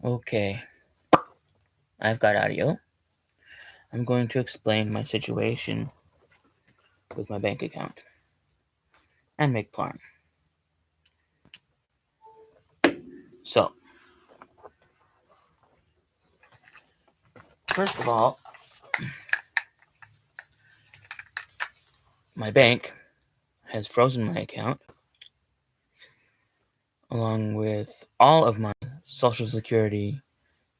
Okay, I've got audio. I'm going to explain my situation with my bank account and make plarn. So, first of all, my bank has frozen my account along with all of my Social Security,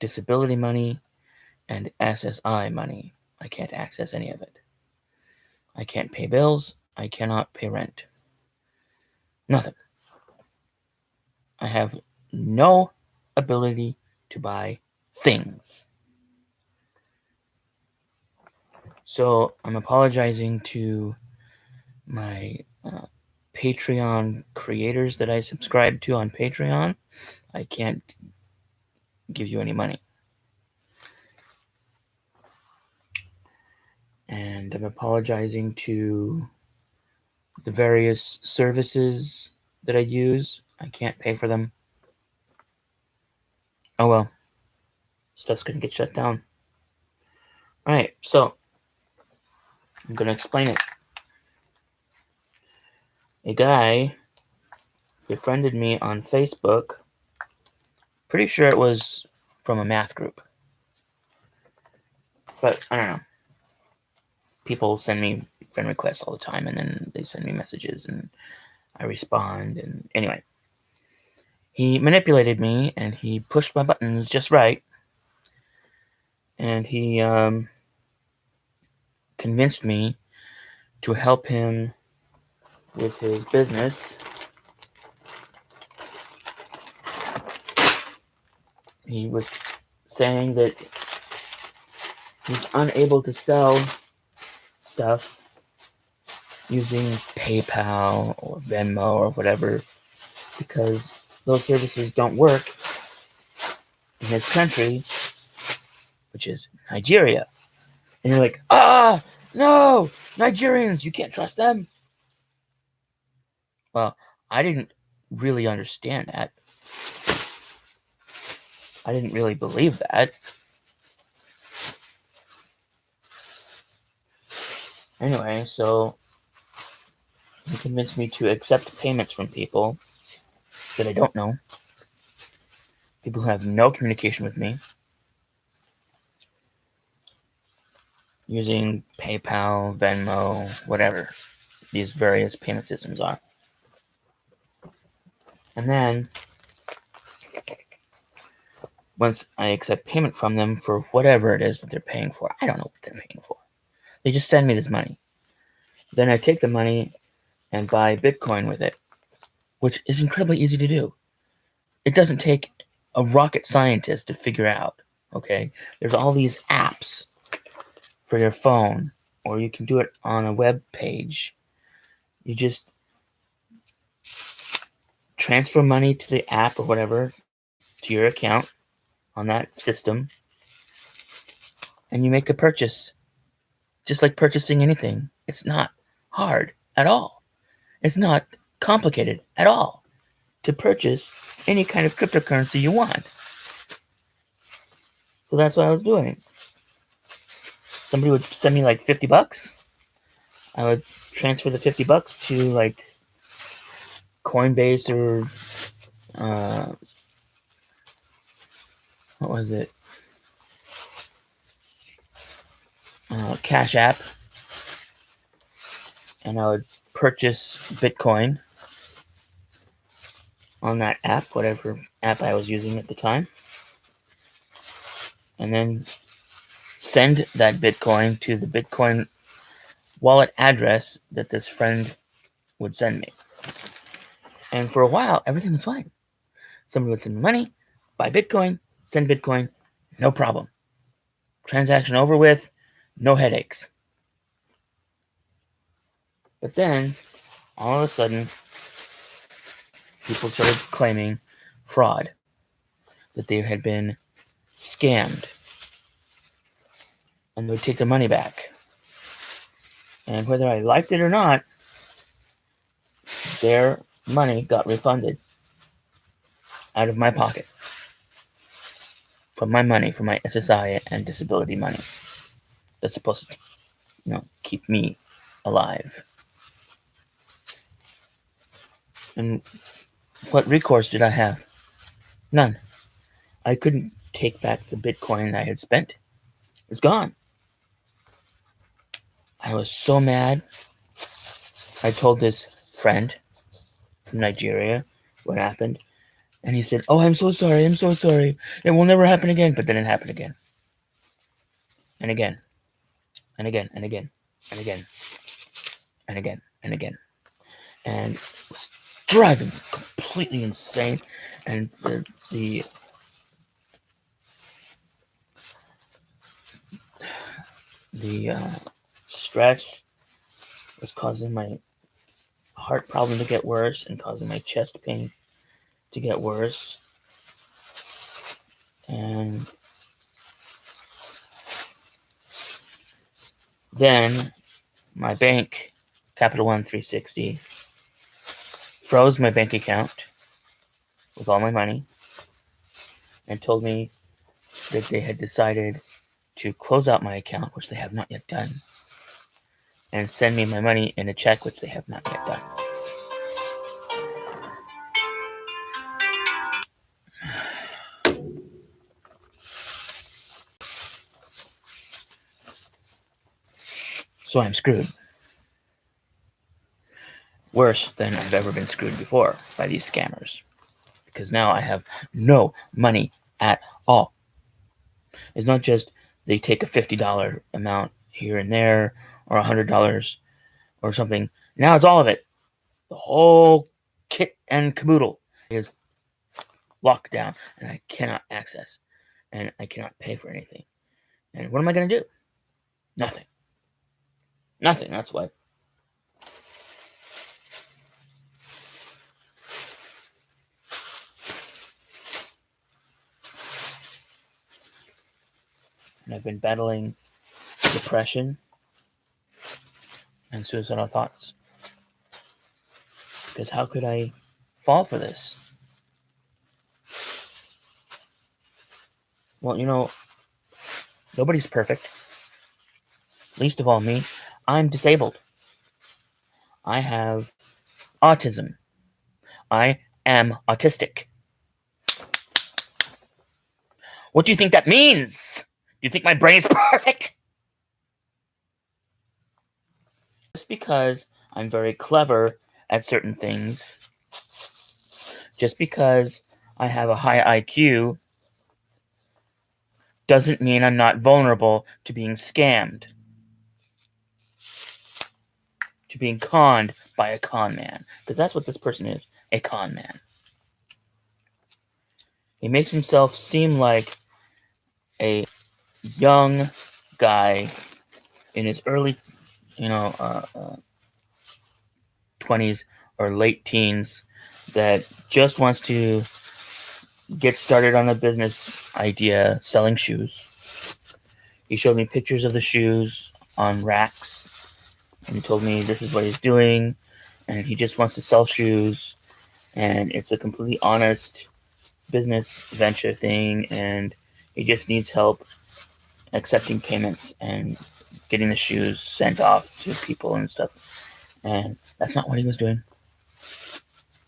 disability money, and SSI money. I can't access any of it. I can't pay bills. I cannot pay rent. Nothing. I have no ability to buy things. So I'm apologizing to my Patreon creators that I subscribe to on Patreon. I can't give you any money. And I'm apologizing to the various services that I use. I can't pay for them. Oh well, stuff's gonna get shut down. Alright, so I'm gonna explain it. A guy befriended me on Facebook. Pretty sure it was from a math group. But I don't know. People send me friend requests all the time, and then they send me messages, and I respond. And anyway, he manipulated me, and he pushed my buttons just right, and he convinced me to help him with his business. He was saying that he's unable to sell stuff using PayPal or Venmo or whatever because those services don't work in his country, which is Nigeria. And you're like, no, Nigerians, you can't trust them. Well, I didn't really understand that. I didn't really believe that. Anyway, so he convinced me to accept payments from people that I don't know, people who have no communication with me, using PayPal, Venmo, whatever these various payment systems are. And then, once I accept payment from them for whatever it is that they're paying for, I don't know what they're paying for. They just send me this money. Then I take the money and buy Bitcoin with it, which is incredibly easy to do. It doesn't take a rocket scientist to figure out, okay? There's all these apps for your phone, or you can do it on a web page. You just transfer money to the app or whatever, to your account on that system, and you make a purchase. Just like purchasing anything. It's not hard at all. It's not complicated at all to purchase any kind of cryptocurrency you want. So that's what I was doing. Somebody would send me like $50. I would transfer the $50 to like Coinbase or what was it? Cash App, and I would purchase Bitcoin on that app, whatever app I was using at the time, and then send that Bitcoin to the Bitcoin wallet address that this friend would send me. And for a while, everything was fine. Somebody would send me money, buy Bitcoin, send Bitcoin, no problem. Transaction over with, no headaches. But then, all of a sudden, people started claiming fraud, that they had been scammed, and they would take their money back. And whether I liked it or not, their money got refunded out of my pocket. from my money, from my SSI and disability money that's supposed to, keep me alive. And what recourse did I have? None. I couldn't take back the Bitcoin I had spent. It's gone. I was so mad. I told this friend from Nigeria what happened, and he said, "Oh, I'm so sorry. I'm so sorry. It will never happen again." But then it happened again, and again, and again, and again, and again, and again, and again, and it was driving me completely insane. And the stress was causing my heart problem to get worse and causing my chest pain to get worse. And then my bank, Capital One 360, froze my bank account with all my money and told me that they had decided to close out my account, which they have not yet done, and send me my money in a check, which they have not yet done. So I'm screwed. Worse than I've ever been screwed before by these scammers. Because now I have no money at all. It's not just they take a $50 amount here and there or $100 or something. Now it's all of it. The whole kit and caboodle is locked down and I cannot access and I cannot pay for anything. And what am I going to do? Nothing. Nothing. That's why. And I've been battling depression and suicidal thoughts. Because how could I fall for this? Well, nobody's perfect. Least of all me. I'm disabled. I have autism. I am autistic. What do you think that means? Do you think my brain is perfect? Just because I'm very clever at certain things, just because I have a high IQ, doesn't mean I'm not vulnerable to being scammed, to being conned by a con man. Because that's what this person is, a con man. He makes himself seem like a young guy in his early, 20s or late teens that just wants to get started on a business idea selling shoes. He showed me pictures of the shoes on racks and he told me this is what he's doing and he just wants to sell shoes and it's a completely honest business venture thing and he just needs help accepting payments and getting the shoes sent off to people and stuff. And that's not what he was doing.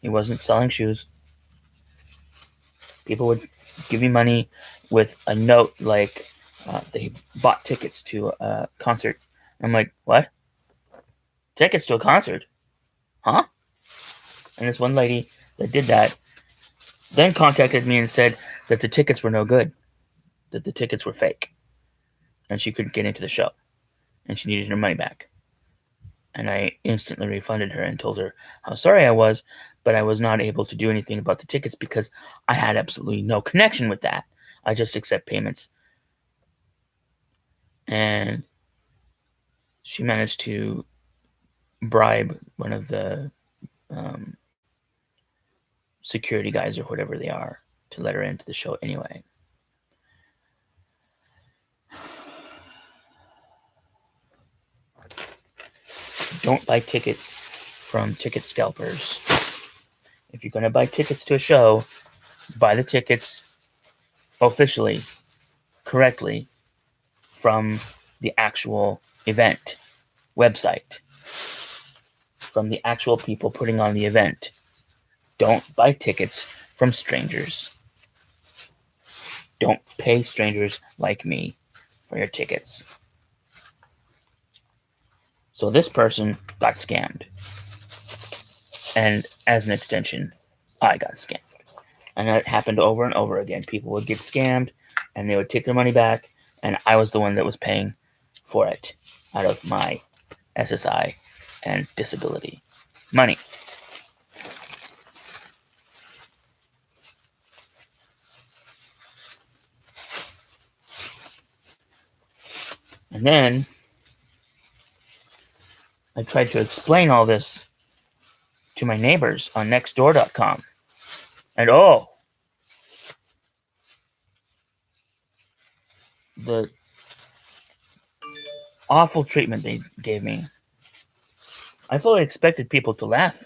He wasn't selling shoes. People would give me money with a note like they bought tickets to a concert. I'm like, what? Tickets to a concert? Huh? And this one lady that did that then contacted me and said that the tickets were no good, that the tickets were fake, and she couldn't get into the show, and she needed her money back. And I instantly refunded her and told her how sorry I was, but I was not able to do anything about the tickets because I had absolutely no connection with that. I just accept payments. And she managed to bribe one of the security guys or whatever they are to let her into the show anyway. Don't buy tickets from ticket scalpers. If you're going to buy tickets to a show, buy the tickets officially correctly from the actual event website, from the actual people putting on the event. Don't buy tickets from strangers. Don't pay strangers like me for your tickets. So this person got scammed. And as an extension, I got scammed. And that happened over and over again. People would get scammed and they would take their money back, and I was the one that was paying for it out of my SSI and disability money. And then I tried to explain all this to my neighbors on nextdoor.com. And oh, the awful treatment they gave me. I fully expected people to laugh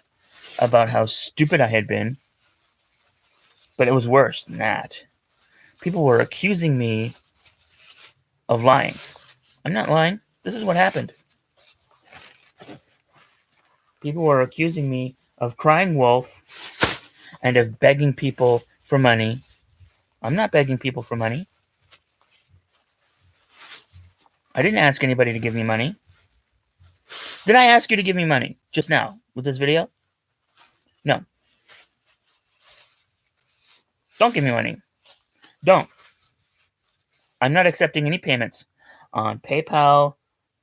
about how stupid I had been, but it was worse than that. People were accusing me of lying. I'm not lying. This is what happened. People were accusing me of crying wolf and of begging people for money. I'm not begging people for money. I didn't ask anybody to give me money. Did I ask you to give me money just now with this video? No. Don't give me money. Don't. I'm not accepting any payments on PayPal,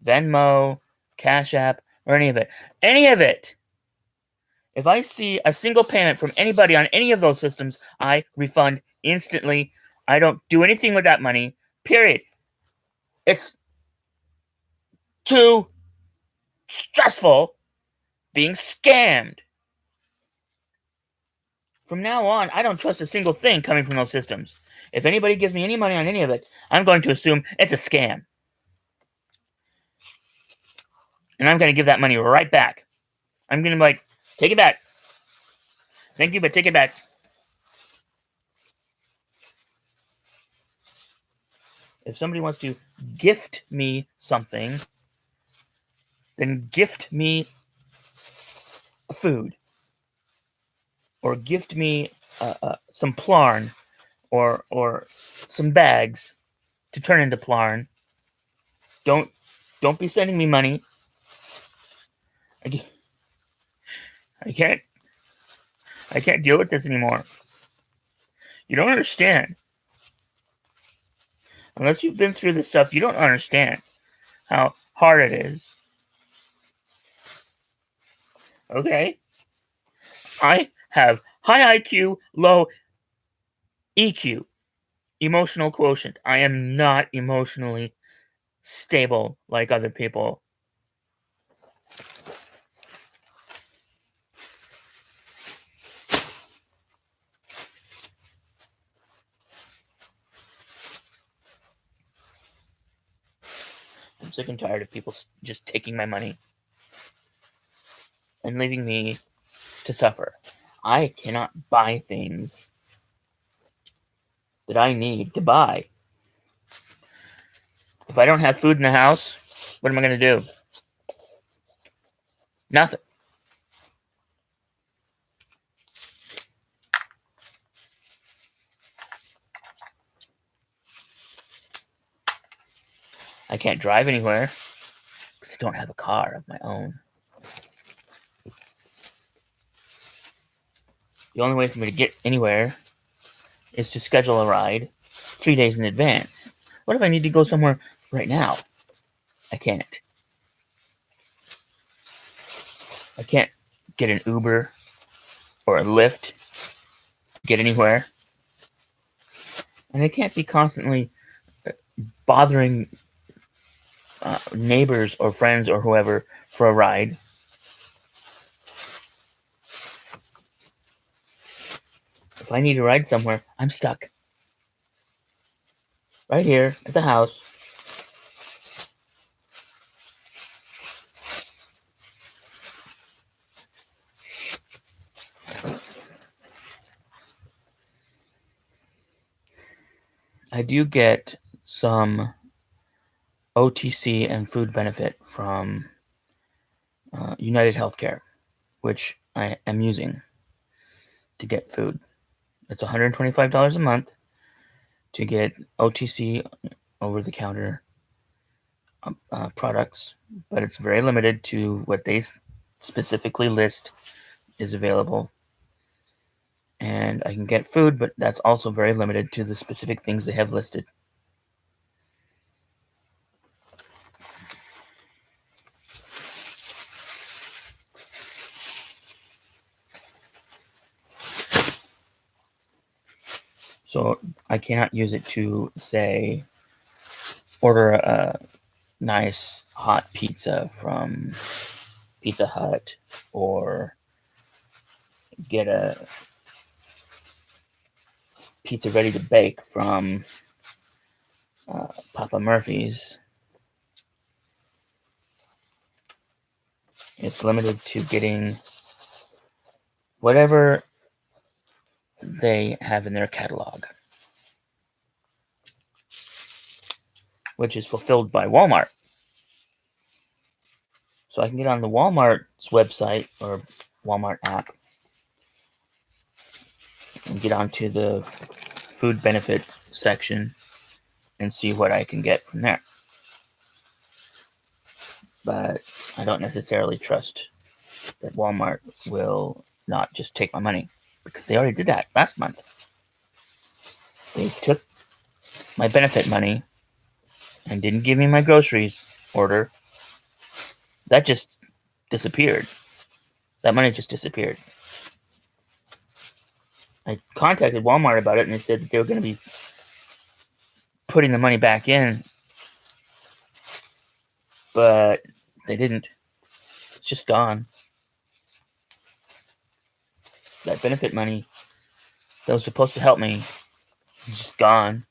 Venmo, Cash App, or any of it. Any of it. If I see a single payment from anybody on any of those systems, I refund instantly. I don't do anything with that money. Period. It's too stressful being scammed. From now on, I don't trust a single thing coming from those systems. If anybody gives me any money on any of it, I'm going to assume it's a scam. And I'm going to give that money right back. I'm going to be like, take it back. Thank you, but take it back. If somebody wants to gift me something, then gift me food. Or gift me some plarn or some bags to turn into plarn. Don't be sending me money. I can't deal with this anymore. You don't understand. Unless you've been through this stuff, you don't understand how hard it is. Okay? I have high IQ, low EQ, emotional quotient. I am not emotionally stable like other people. I'm sick and tired of people just taking my money and leaving me to suffer. I cannot buy things that I need to buy. If I don't have food in the house, what am I going to do? Nothing. I can't drive anywhere because I don't have a car of my own. The only way for me to get anywhere is to schedule a ride 3 days in advance. What if I need to go somewhere right now? I can't. I can't get an Uber or a Lyft, get anywhere. And I can't be constantly bothering neighbors or friends or whoever for a ride. If I need to ride somewhere, I'm stuck. Right here at the house. I do get some OTC and food benefit from United Healthcare, which I am using to get food. It's $125 a month to get OTC, over the counter products, but it's very limited to what they specifically list is available. And I can get food, but that's also very limited to the specific things they have listed. So I cannot use it to, say, order a nice hot pizza from Pizza Hut, or get a pizza ready to bake from Papa Murphy's. It's limited to getting whatever they have in their catalog, which is fulfilled by Walmart. So I can get on the Walmart's website or Walmart app and get onto the food benefit section and see what I can get from there. But I don't necessarily trust that Walmart will not just take my money, because they already did that last month. They took my benefit money and didn't give me my groceries order. That just disappeared. That money just disappeared. I contacted Walmart about it, and they said that they were going to be putting the money back in, but they didn't. It's just gone. That benefit money that was supposed to help me is just gone.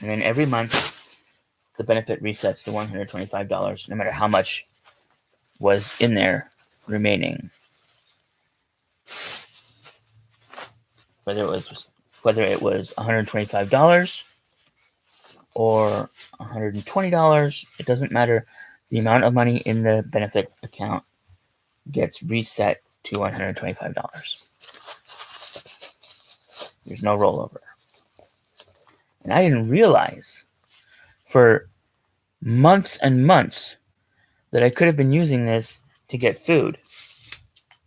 And then every month, the benefit resets to $125, no matter how much was in there remaining. Whether it was $125 or $120, it doesn't matter. The amount of money in the benefit account gets reset to $125. There's no rollover. And I didn't realize for months and months that I could have been using this to get food,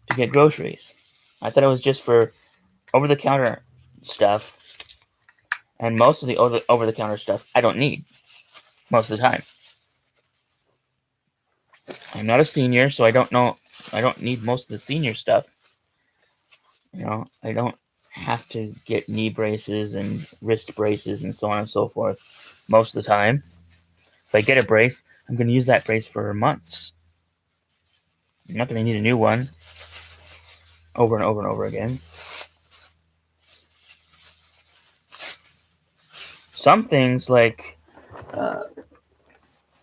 to get groceries. I thought it was just for over-the-counter stuff, and most of the over-the-counter stuff I don't need most of the time. I'm not a senior, so I don't need most of the senior stuff. I don't have to get knee braces and wrist braces and so on and so forth most of the time. If I get a brace, I'm going to use that brace for months. I'm not going to need a new one over and over and over again. Some things like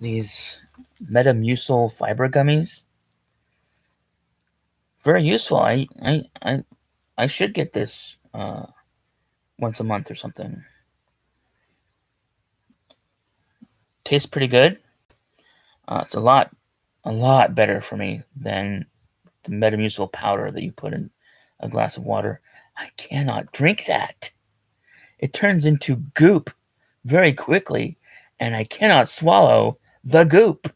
these Metamucil fiber gummies, very useful. I should get this once a month or something. Tastes pretty good. It's a lot better for me than the Metamucil powder that you put in a glass of water. I cannot drink that. It turns into goop very quickly, and I cannot swallow the goop.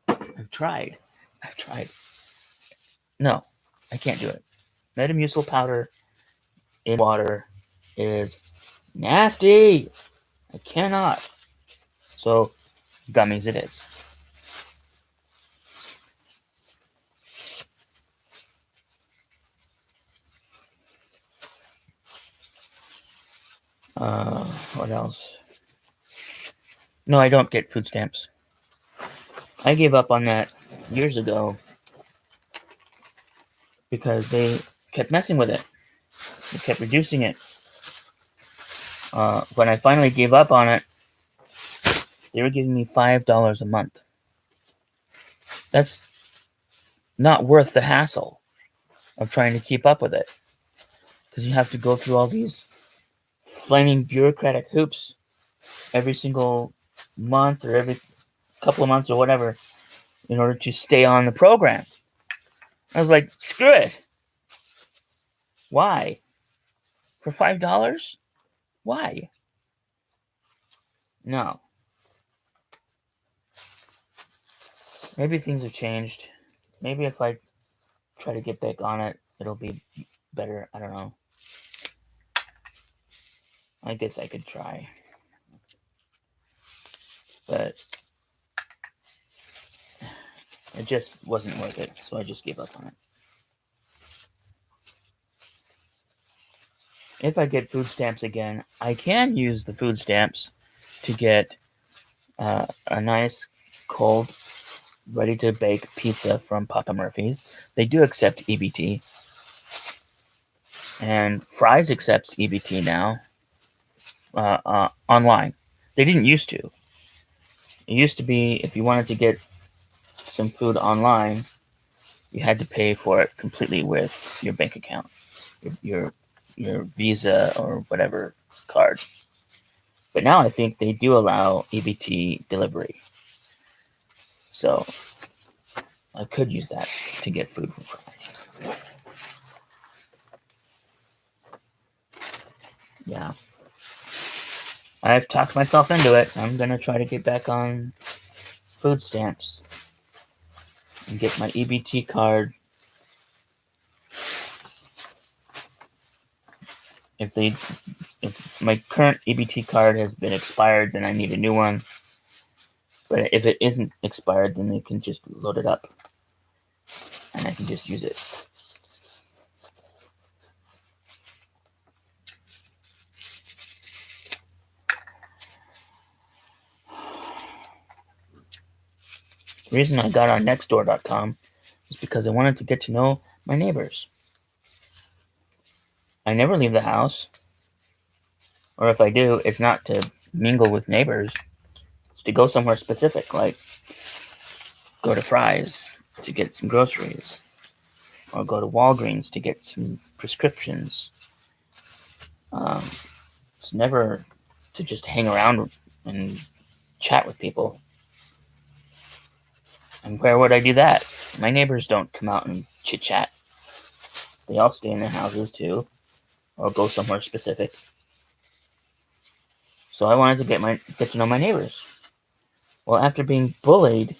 I've tried. No, I can't do it. Metamucil powder in water is nasty. I cannot. So, gummies it is. What else? No, I don't get food stamps. I gave up on that years ago because they kept messing with it. They kept reducing it. When I finally gave up on it, they were giving me $5 a month. That's not worth the hassle of trying to keep up with it, because you have to go through all these flaming bureaucratic hoops every single month or every couple of months or whatever in order to stay on the program. I was like, screw it. Why? For $5? Why? No. Maybe things have changed. Maybe if I try to get back on it, it'll be better. I don't know. I guess I could try. But it just wasn't worth it, so I just gave up on it. If I get food stamps again, I can use the food stamps to get a nice, cold, ready-to-bake pizza from Papa Murphy's. They do accept EBT. And Fry's accepts EBT now online. They didn't used to. It used to be if you wanted to get some food online, you had to pay for it completely with your bank account, your Visa or whatever card. But now I think they do allow EBT delivery. So I could use that to get food from Fry's. Yeah. I've talked myself into it. I'm going to try to get back on food stamps and get my EBT card. If my current EBT card has been expired, then I need a new one. But if it isn't expired, then they can just load it up and I can just use it. The reason I got on Nextdoor.com is because I wanted to get to know my neighbors. I never leave the house, or if I do, it's not to mingle with neighbors. It's to go somewhere specific, like go to Fry's to get some groceries, or go to Walgreens to get some prescriptions. It's never to just hang around and chat with people. And where would I do that? My neighbors don't come out and chit-chat. They all stay in their houses too, or go somewhere specific. So I wanted to get to know my neighbors. Well, after being bullied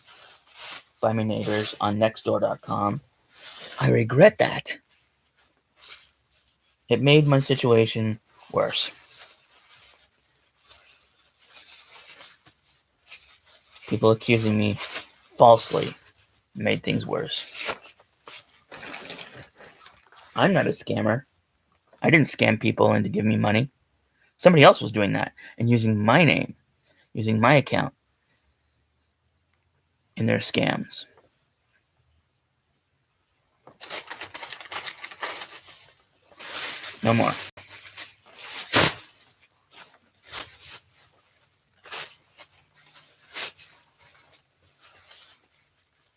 by my neighbors on Nextdoor.com, I regret that. It made my situation worse. People accusing me falsely made things worse. I'm not a scammer. I didn't scam people into giving me money. Somebody else was doing that and using my name, using my account in their scams. No more.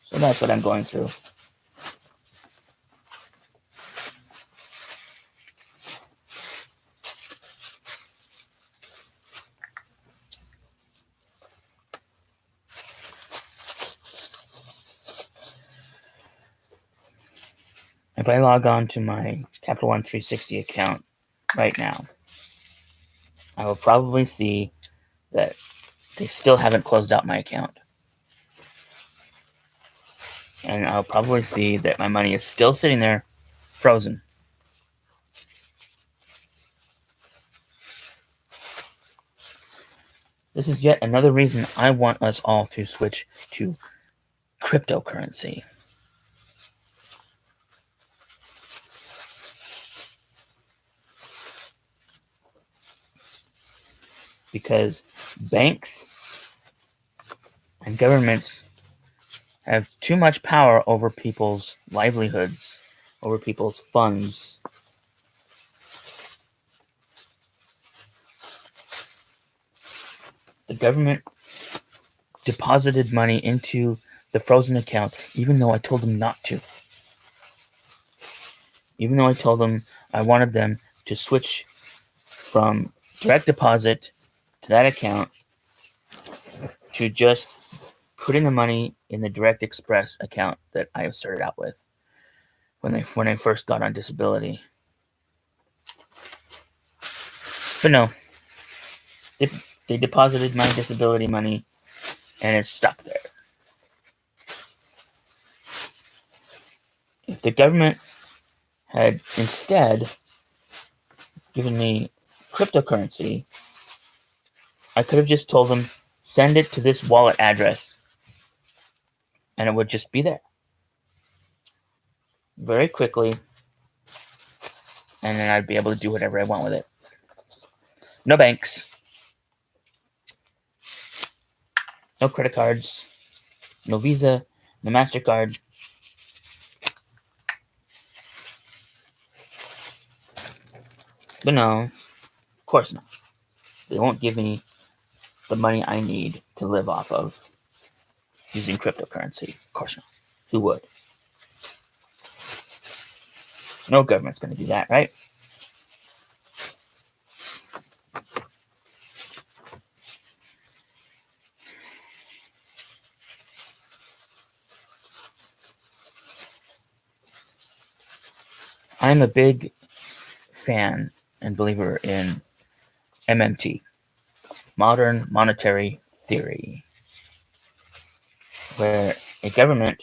So that's what I'm going through. If I log on to my Capital One 360 account right now, I will probably see that they still haven't closed out my account. And I'll probably see that my money is still sitting there, frozen. This is yet another reason I want us all to switch to cryptocurrency. Because banks and governments have too much power over people's livelihoods, over people's funds. The government deposited money into the frozen account, even though I told them not to. even though I told them I wanted them to switch from direct deposit to that account to just putting the money in the Direct Express account that I started out with when I first got on disability. But no, they deposited my disability money and it's stuck there. If the government had instead given me cryptocurrency, I could have just told them, send it to this wallet address, and it would just be there very quickly, and then I'd be able to do whatever I want with it. No banks, no credit cards, no Visa, no MasterCard. But no, of course not. They won't give me the money I need to live off of using cryptocurrency. Of course not. Who would? No government's going to do that, right? I'm a big fan and believer in MMT, modern monetary theory, where a government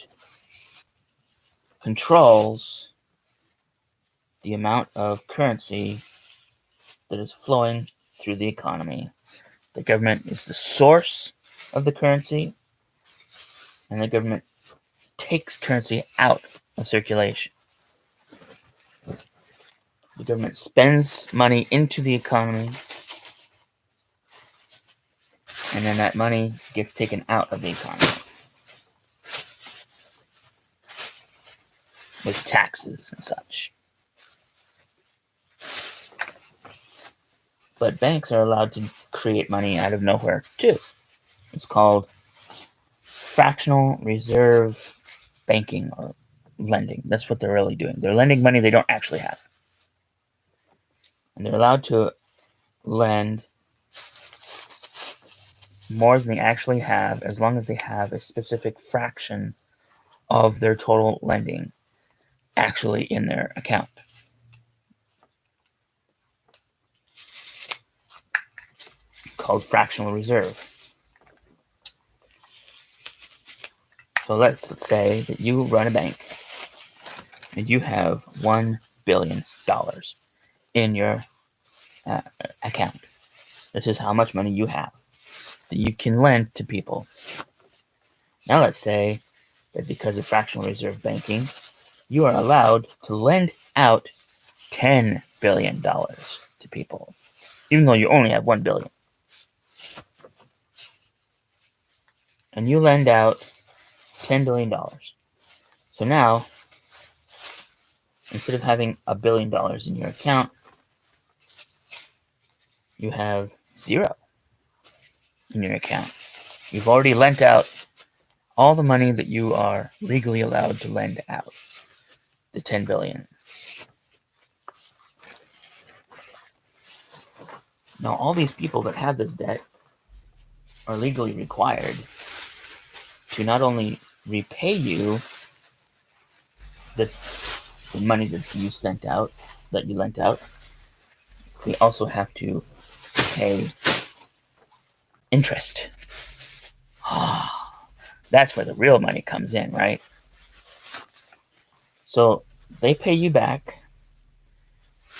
controls the amount of currency that is flowing through the economy. The government is the source of the currency, and the government takes currency out of circulation. The government spends money into the economy, and then that money gets taken out of the economy with taxes and such. But banks are allowed to create money out of nowhere too. It's called fractional reserve banking or lending. That's what they're really doing. They're lending money they don't actually have. And they're allowed to lend more than they actually have as long as they have a specific fraction of their total lending actually in their account. Called fractional reserve. So let's say that you run a bank and you have $1 billion in your account. This is how much money you have that you can lend to people. Now let's say that because of fractional reserve banking, you are allowed to lend out $10 billion to people, even though you only have $1 billion. And you lend out $10 billion. So now, instead of having $1 billion in your account, you have zero in your account. You've already lent out all the money that you are legally allowed to lend out, the $10 billion. Now, all these people that have this debt are legally required to not only repay you the money that you lent out, they also have to pay interest. That's where the real money comes in, right? So they pay you back,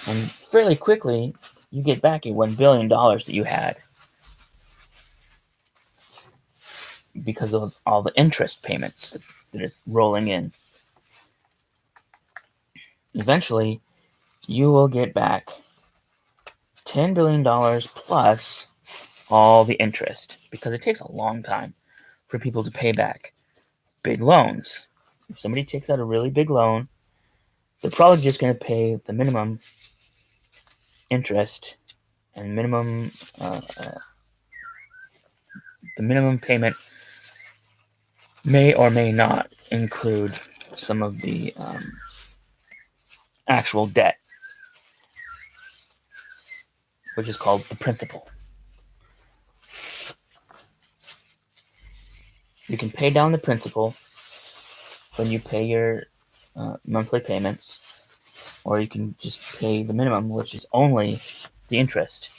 and fairly quickly, you get back your $1 billion that you had because of all the interest payments that is rolling in. Eventually, you will get back $10 billion plus all the interest, because it takes a long time for people to pay back big loans. If somebody takes out a really big loan, they're probably just going to pay the minimum interest and the minimum payment may or may not include some of the actual debt, which is called the principal. You can pay down the principal when you pay your monthly payments, or you can just pay the minimum, which is only the interest.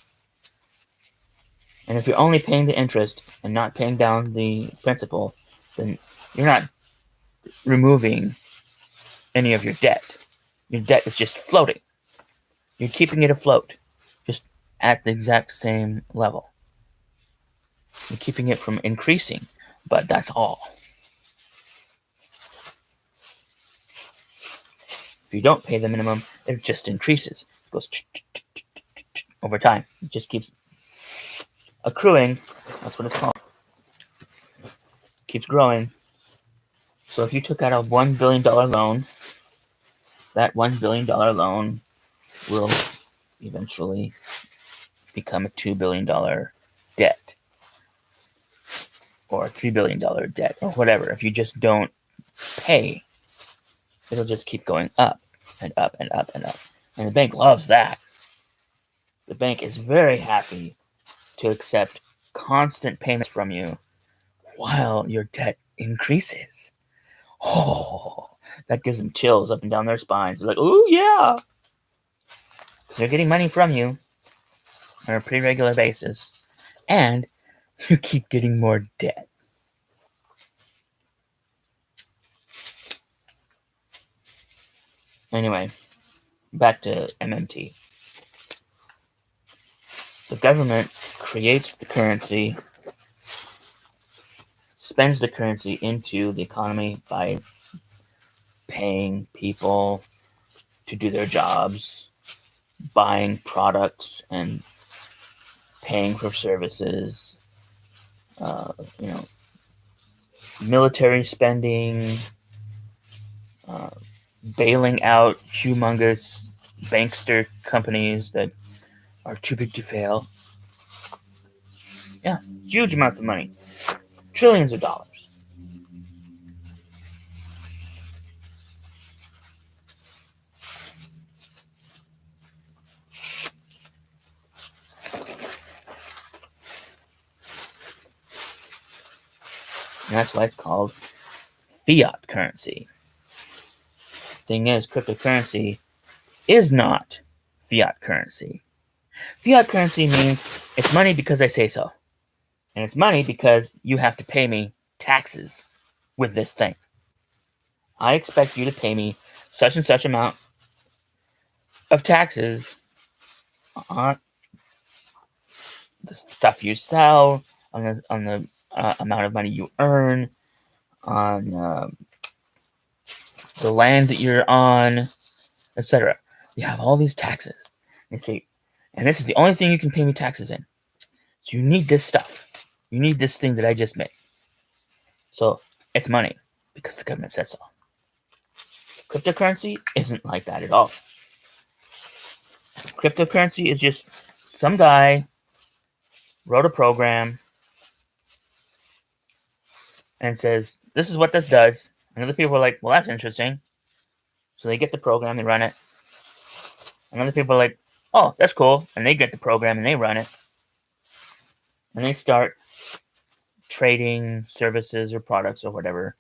And if you're only paying the interest and not paying down the principal, then you're not removing any of your debt. Your debt is just floating. You're keeping it afloat, just at the exact same level. You're keeping it from increasing, but that's all. If you don't pay the minimum, it just increases. It goes over time. It just keeps accruing. That's what it's called. It keeps growing. So if you took out a $1 billion loan, that $1 billion loan will eventually become a $2 billion debt, or a $3 billion debt, or whatever. If you just don't pay, it'll just keep going up and up and up and up. And the bank loves that. The bank is very happy to accept constant payments from you while your debt increases. Oh, that gives them chills up and down their spines. They're like, "Ooh, yeah." Because they're getting money from you on a pretty regular basis, and you keep getting more debt. Anyway, back to MMT. The government creates the currency, spends the currency into the economy by paying people to do their jobs, buying products and paying for services, military spending, bailing out humongous bankster companies that are too big to fail. Yeah, huge amounts of money. Trillions of dollars. And that's why it's called fiat currency. Thing is, cryptocurrency is not fiat currency. Fiat currency means it's money because I say so. And it's money because you have to pay me taxes with this thing. I expect you to pay me such and such amount of taxes on the stuff you sell, on the amount of money you earn, on the land that you're on, etc. You have all these taxes. And say, and this is the only thing you can pay me taxes in. So you need this stuff. You need this thing that I just made. So it's money because the government says so. Cryptocurrency isn't like that at all. Cryptocurrency is just some guy wrote a program and says, this is what this does. And other people are like, well, that's interesting. So they get the program, they run it. And other people are like, oh, that's cool. And they get the program and they run it. And they start trading services or products or whatever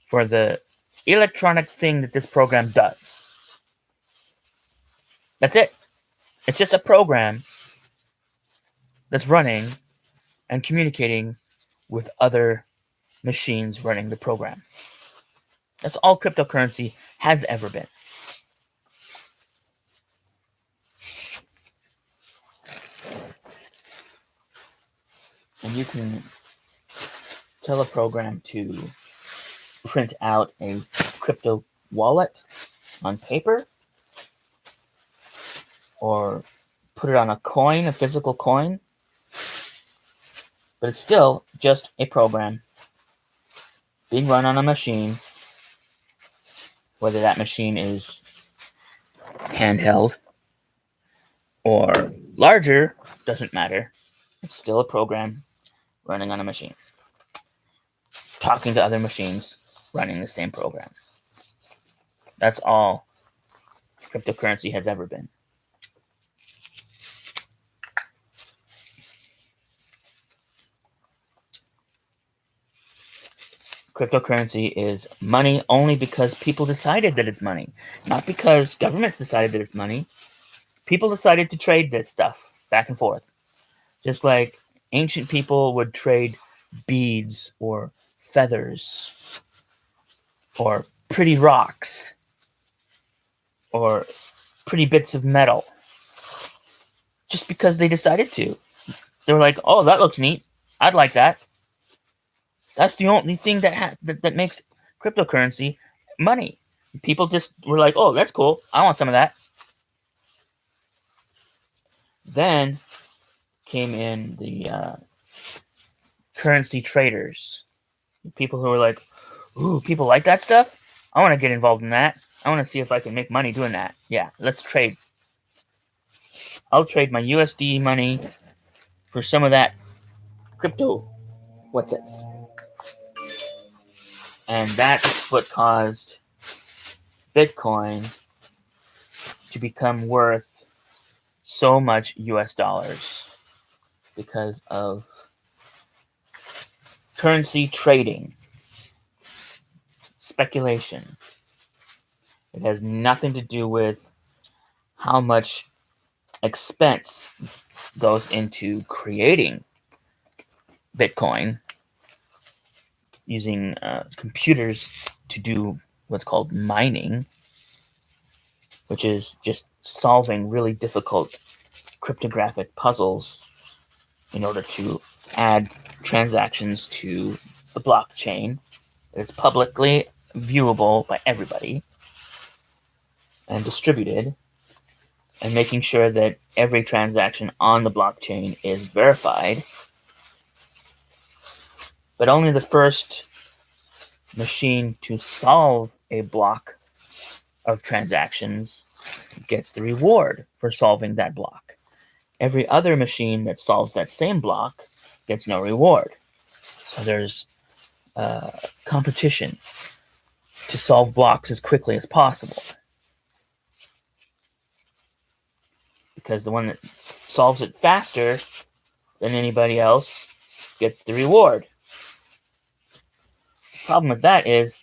for the electronic thing that this program does. That's it. It's just a program that's running and communicating with other machines running the program. That's all cryptocurrency has ever been. And you can tell a program to print out a crypto wallet on paper, or put it on a coin, a physical coin, but it's still just a program being run on a machine, whether that machine is handheld or larger, doesn't matter. It's still a program running on a machine, talking to other machines running the same program. That's all cryptocurrency has ever been. Cryptocurrency is money only because people decided that it's money, not because governments decided that it's money. People decided to trade this stuff back and forth. Just like ancient people would trade beads or feathers or pretty rocks or pretty bits of metal just because they decided to. They were like, oh, that looks neat. I'd like that. That's the only thing that makes cryptocurrency money. People just were like, oh, that's cool. I want some of that. Then came in the currency traders. People who were like, ooh, people like that stuff? I want to get involved in that. I want to see if I can make money doing that. Yeah, let's trade. I'll trade my USD money for some of that crypto. What's this? And that's what caused Bitcoin to become worth so much US dollars because of currency trading, speculation. It has nothing to do with how much expense goes into creating Bitcoin using computers to do what's called mining, which is just solving really difficult cryptographic puzzles in order to add transactions to the blockchain. It's publicly viewable by everybody and distributed, and making sure that every transaction on the blockchain is verified. But only the first machine to solve a block of transactions gets the reward for solving that block. Every other machine that solves that same block gets no reward. So there's competition to solve blocks as quickly as possible, because the one that solves it faster than anybody else gets the reward. The problem with that is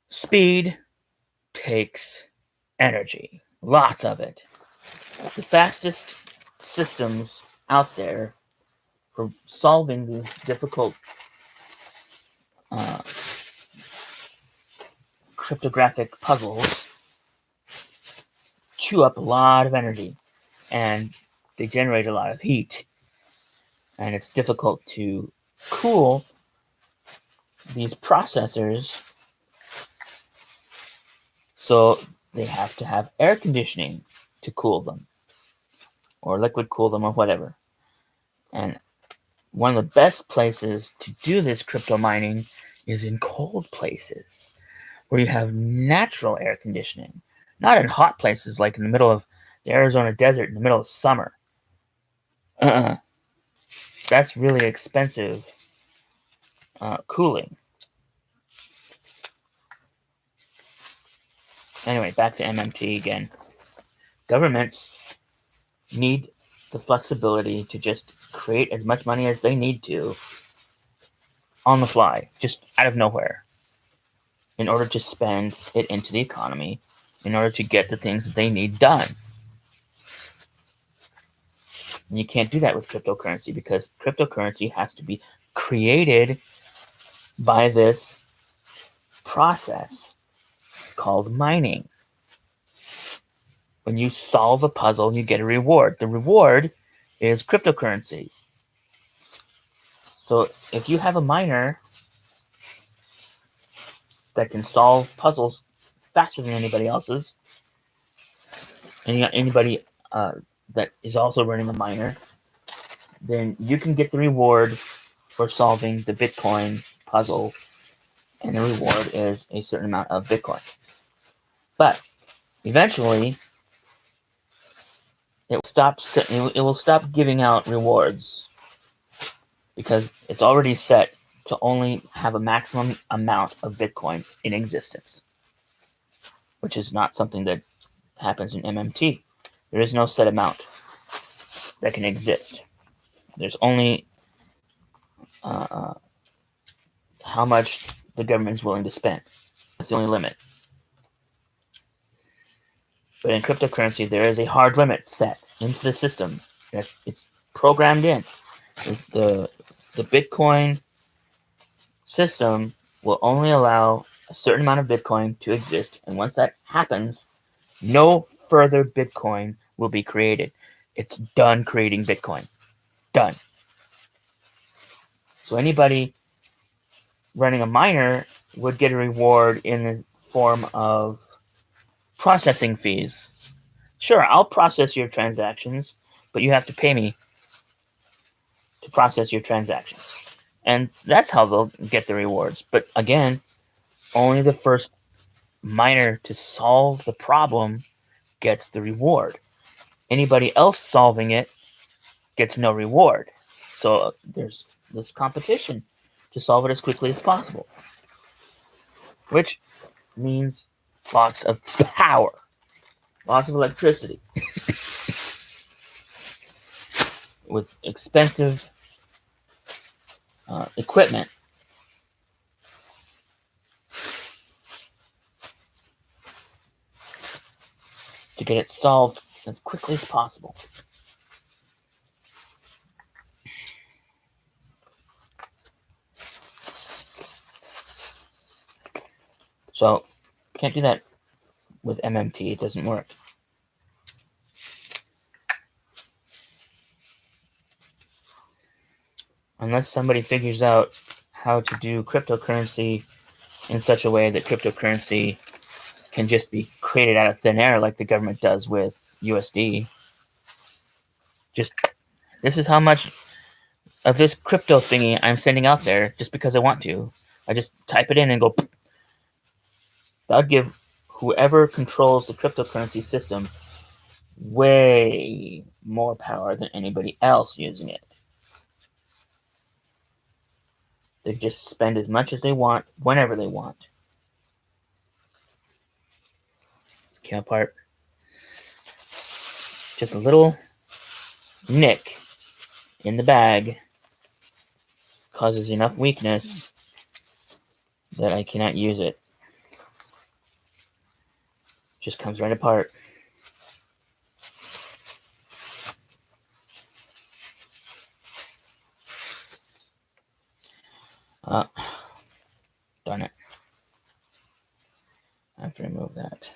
speed takes energy, lots of it. The fastest systems out there for solving these difficult cryptographic puzzles chew up a lot of energy, and they generate a lot of heat, and it's difficult to cool these processors, so they have to have air conditioning to cool them, or liquid cool them, or whatever. And one of the best places to do this crypto mining is in cold places where you have natural air conditioning, not in hot places like in the middle of the Arizona desert in the middle of summer. That's really expensive cooling. Anyway, back to MMT again. Governments need the flexibility to just create as much money as they need to on the fly, just out of nowhere, in order to spend it into the economy, in order to get the things that they need done. And you can't do that with cryptocurrency, because cryptocurrency has to be created by this process called mining. When you solve a puzzle, you get a reward. The reward is cryptocurrency. So if you have a miner that can solve puzzles faster than anybody else's, and you got anybody that is also running a miner, then you can get the reward for solving the Bitcoin puzzle, and the reward is a certain amount of Bitcoin. But eventually, it will stop giving out rewards, because it's already set to only have a maximum amount of Bitcoin in existence, which is not something that happens in MMT. There is no set amount that can exist. There's only how much the government is willing to spend. That's the only limit. But in cryptocurrency, there is a hard limit set into the system. It's programmed in. The Bitcoin system will only allow a certain amount of Bitcoin to exist, and once that happens, no further Bitcoin will be created. It's done creating Bitcoin. Done. So anybody running a miner would get a reward in the form of processing fees. Sure, I'll process your transactions, but you have to pay me to process your transactions. And that's how they'll get the rewards. But again, only the first miner to solve the problem gets the reward. Anybody else solving it gets no reward. So there's this competition to solve it as quickly as possible, which means lots of power, lots of electricity, with expensive equipment. To get it solved as quickly as possible. So, can't do that with MMT. It doesn't work. Unless somebody figures out how to do cryptocurrency in such a way that cryptocurrency can just be created out of thin air like the government does with USD. Just, this is how much of this crypto thingy I'm sending out there just because I want to. I just type it in and go. That would give whoever controls the cryptocurrency system way more power than anybody else using it. They just spend as much as they want, whenever they want. Came apart. Just a little nick in the bag causes enough weakness that I cannot use it. Just comes right apart. Darn it. I have to remove that.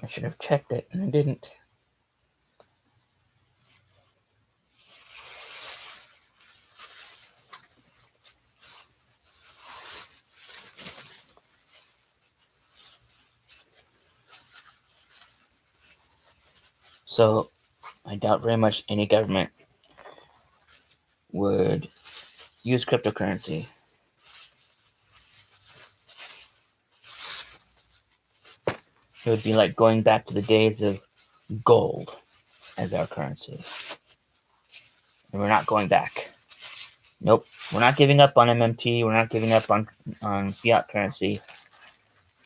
I should have checked it, and I didn't. So, I doubt very much any government would use cryptocurrency. It would be like going back to the days of gold as our currency. And we're not going back. Nope. We're not giving up on MMT. We're not giving up on fiat currency.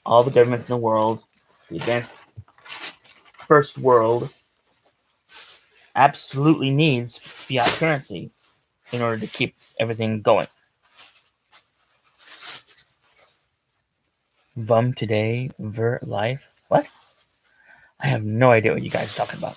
All the governments in the world, the advanced first world, absolutely needs fiat currency in order to keep everything going. Vum today, ver life. What? I have no idea what you guys are talking about.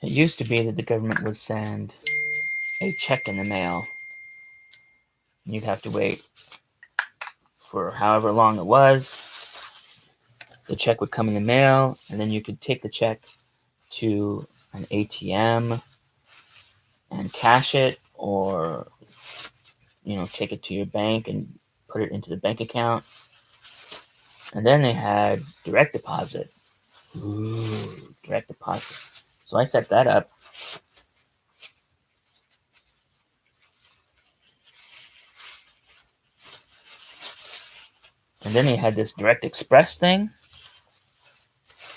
It used to be that the government would send a check in the mail. You'd have to wait for however long it was. The check would come in the mail, and then you could take the check to an ATM and cash it, or take it to your bank and put it into the bank account. And then they had direct deposit. Ooh, direct deposit. So I set that up. And then they had this Direct Express thing.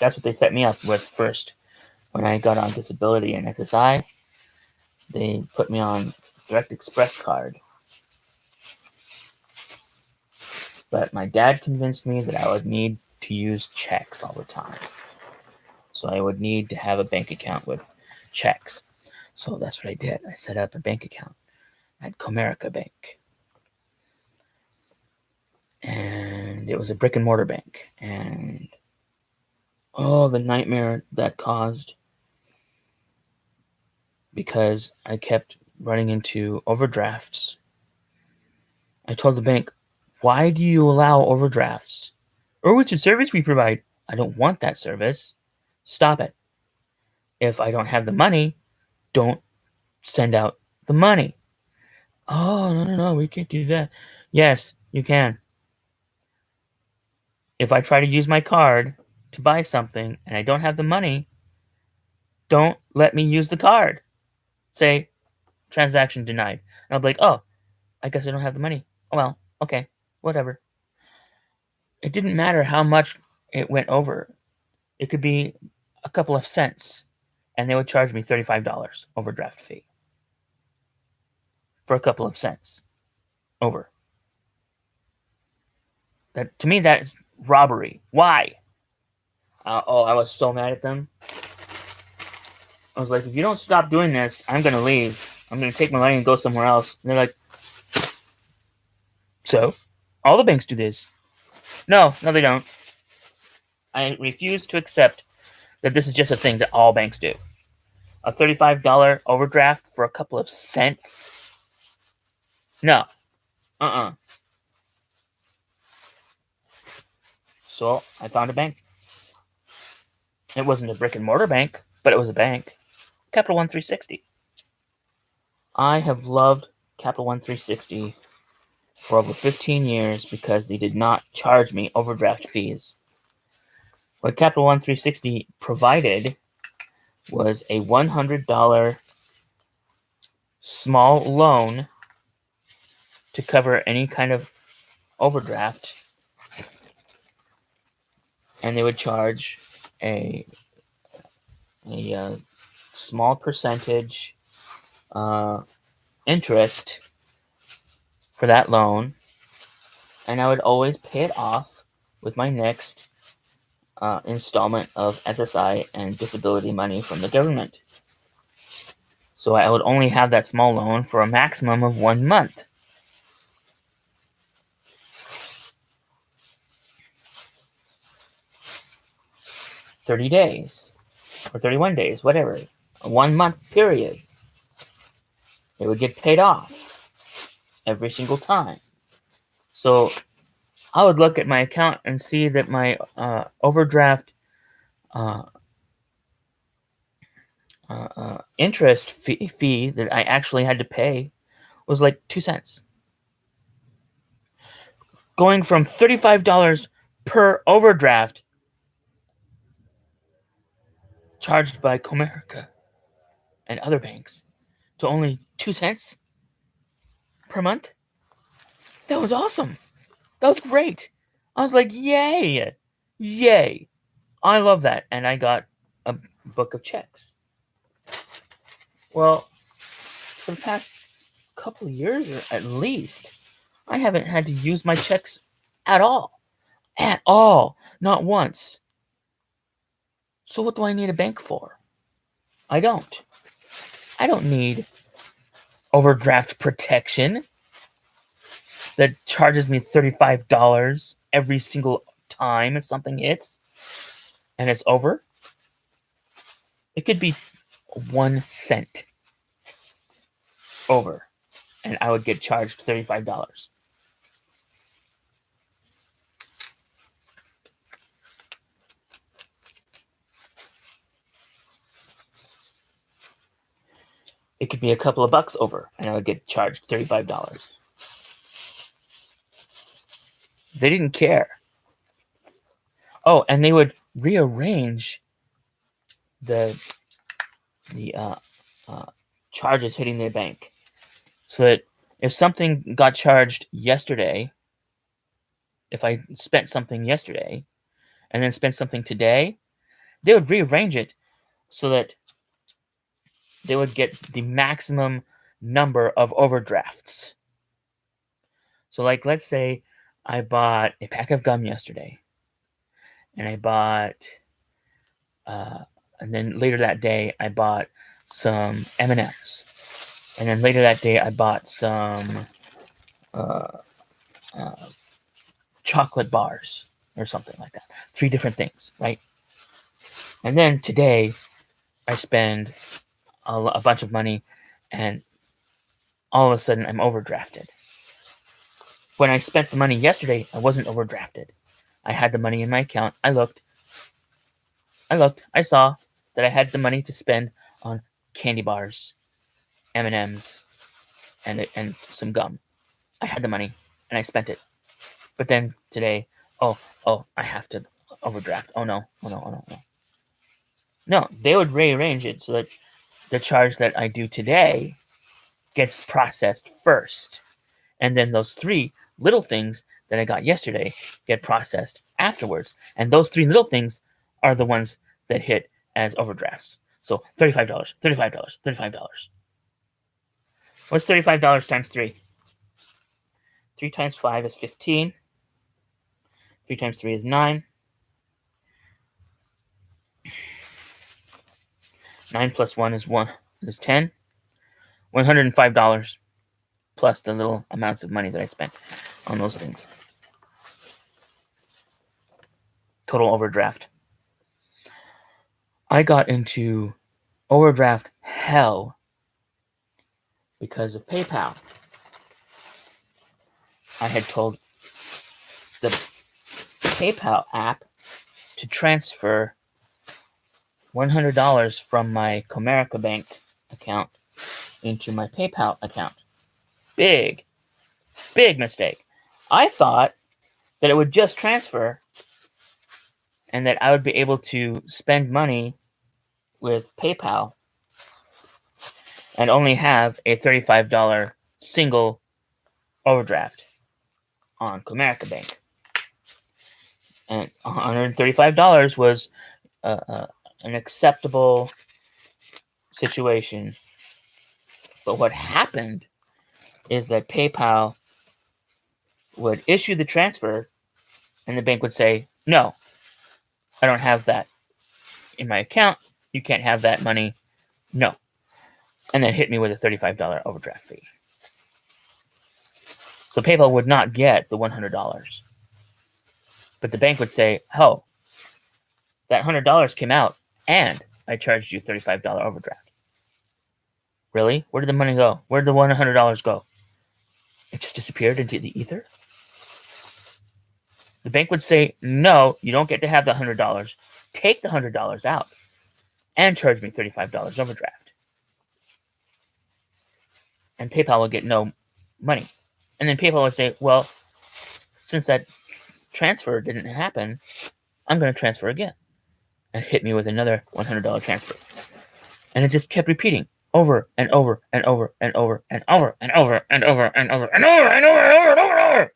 That's what they set me up with first. When I got on disability and SSI, they put me on Direct Express card. But my dad convinced me that I would need to use checks all the time. So I would need to have a bank account with checks. So that's what I did. I set up a bank account at Comerica Bank. And it was a brick and mortar bank. And the nightmare that caused, because I kept running into overdrafts. I told the bank, why do you allow overdrafts? Oh, it's a service we provide. I don't want that service. Stop it. If I don't have the money, don't send out the money. Oh, no, we can't do that. Yes, you can. If I try to use my card to buy something and I don't have the money, don't let me use the card. Say, transaction denied. And I'll be like, oh, I guess I don't have the money. Oh, well, okay, whatever. It didn't matter how much it went over. It could be a couple of cents, and they would charge me $35 overdraft fee for a couple of cents over. That, to me, that is robbery. Why? I was so mad at them. I was like, if you don't stop doing this, I'm going to leave. I'm going to take my money and go somewhere else. And they're like, so? All the banks do this. No, they don't. I refuse to accept that this is just a thing that all banks do. A $35 overdraft for a couple of cents? No. So I found a bank. It wasn't a brick and mortar bank, but it was a bank. Capital One 360. I have loved Capital One 360 for over 15 years because they did not charge me overdraft fees. What Capital One 360 provided was a $100 small loan to cover any kind of overdraft, and they would charge a small percentage interest for that loan, and I would always pay it off with my next installment of SSI and disability money from the government. So I would only have that small loan for a maximum of 1 month. $30 days or 31 days, whatever. A 1 month period. It would get paid off every single time. So I would look at my account and see that my overdraft interest fee that I actually had to pay was like 2 cents. Going from $35 per overdraft charged by Comerica and other banks to only 2 cents per month. That was awesome. That was great. I was like, yay. I love that. And I got a book of checks. Well, for the past couple of years, or at least, I haven't had to use my checks at all. At all. Not once. So what do I need a bank for? I don't. I don't need overdraft protection that charges me $35 every single time if something hits and it's over. It could be 1 cent over, and I would get charged $35. It could be a couple of bucks over, and I would get charged $35. They didn't care. Oh, and they would rearrange the charges hitting their bank, so that if something got charged yesterday, if I spent something yesterday and then spent something today, they would rearrange it so that they would get the maximum number of overdrafts. So, like, let's say I bought a pack of gum yesterday, and I bought, and then later that day I bought some M&Ms, and then later that day I bought some uh, uh, chocolate bars or something like that. 3 different things, right? And then today I spend a bunch of money, and all of a sudden I'm overdrafted. When I spent the money yesterday, I wasn't overdrafted. I had the money in my account. I looked. I saw that I had the money to spend on candy bars, M&Ms, and some gum. I had the money, and I spent it. But then today, oh, I have to overdraft. Oh no. No, they would rearrange it so that the charge that I do today gets processed first. And then those 3 little things that I got yesterday get processed afterwards. And those 3 little things are the ones that hit as overdrafts. So $35, $35, $35. What's $35 times 3? 3 times 5 is 15. 3 times 3 is 9. 9 plus 1 is 10. $105 plus the little amounts of money that I spent on those things. Total overdraft. I got into overdraft hell because of PayPal. I had told the PayPal app to transfer $100 from my Comerica Bank account into my PayPal account. Big mistake. I thought that it would just transfer and that I would be able to spend money with PayPal and only have a $35 single overdraft on Comerica Bank. And $135 was an acceptable situation. But what happened is that PayPal would issue the transfer and the bank would say, no, I don't have that in my account. You can't have that money. No. And then hit me with a $35 overdraft fee. So PayPal would not get the $100. But the bank would say, oh, that $100 came out and I charged you $35 overdraft. Really? Where did the money go? Where did the $100 go? It just disappeared into the ether? The bank would say, no, you don't get to have the $100. Take the $100 out and charge me $35 overdraft. And PayPal will get no money. And then PayPal would say, well, since that transfer didn't happen, I'm going to transfer again. And hit me with another $100 transfer. And it just kept repeating over and over and over and over and over and over and over and over and over and over and over and over and over.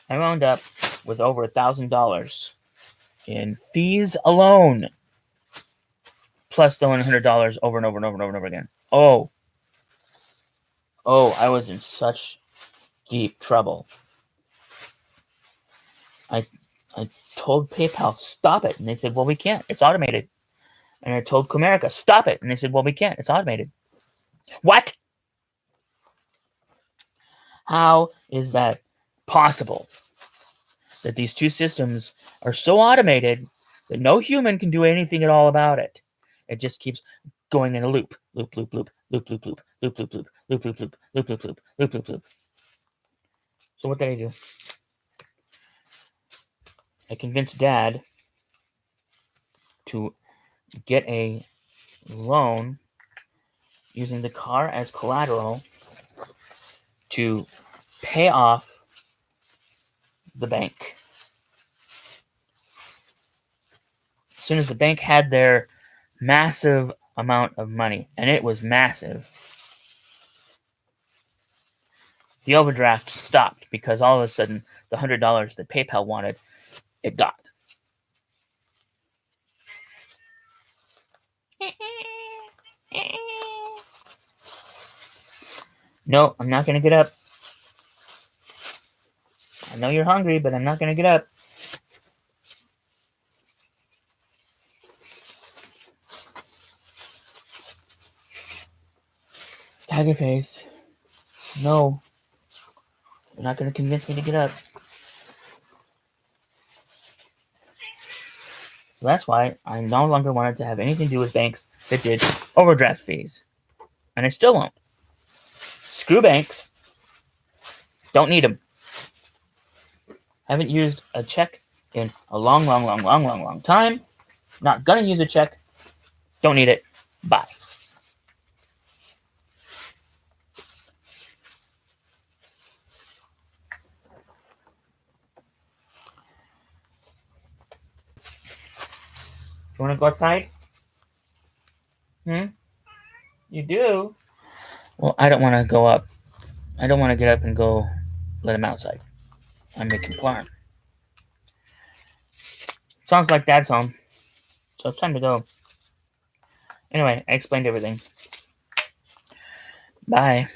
I wound up with over $1,000 in fees alone, plus the $100 over and over and over and over and over again. Oh, I was in such deep trouble. I told PayPal, stop it. And they said, well, we can't. It's automated. And I told Comerica, stop it. And they said, well, we can't. It's automated. What? How is that possible? That these 2 systems are so automated that no human can do anything at all about it. It just keeps going in a loop. Loop, loop, loop, loop, loop, loop, loop, loop, loop, loop, loop, loop, loop, loop, loop, loop, loop, loop. So what did I do? I convinced Dad to get a loan using the car as collateral to pay off the bank. As soon as the bank had their massive amount of money, and it was massive, the overdraft stopped because all of a sudden the $100 that PayPal wanted, it got. No, I'm not going to get up. I know you're hungry, but I'm not going to get up. Tiger face. No. You're not going to convince me to get up. So that's why I no longer wanted to have anything to do with banks that did overdraft fees. And I still won't. Screw banks. Don't need them. Haven't used a check in a long time. Not gonna use a check. Don't need it. Bye. You wanna go outside? You do? Well, I don't wanna go up. I don't wanna get up and go let him outside. I'm making plarn. Sounds like Dad's home. So it's time to go. Anyway, I explained everything. Bye.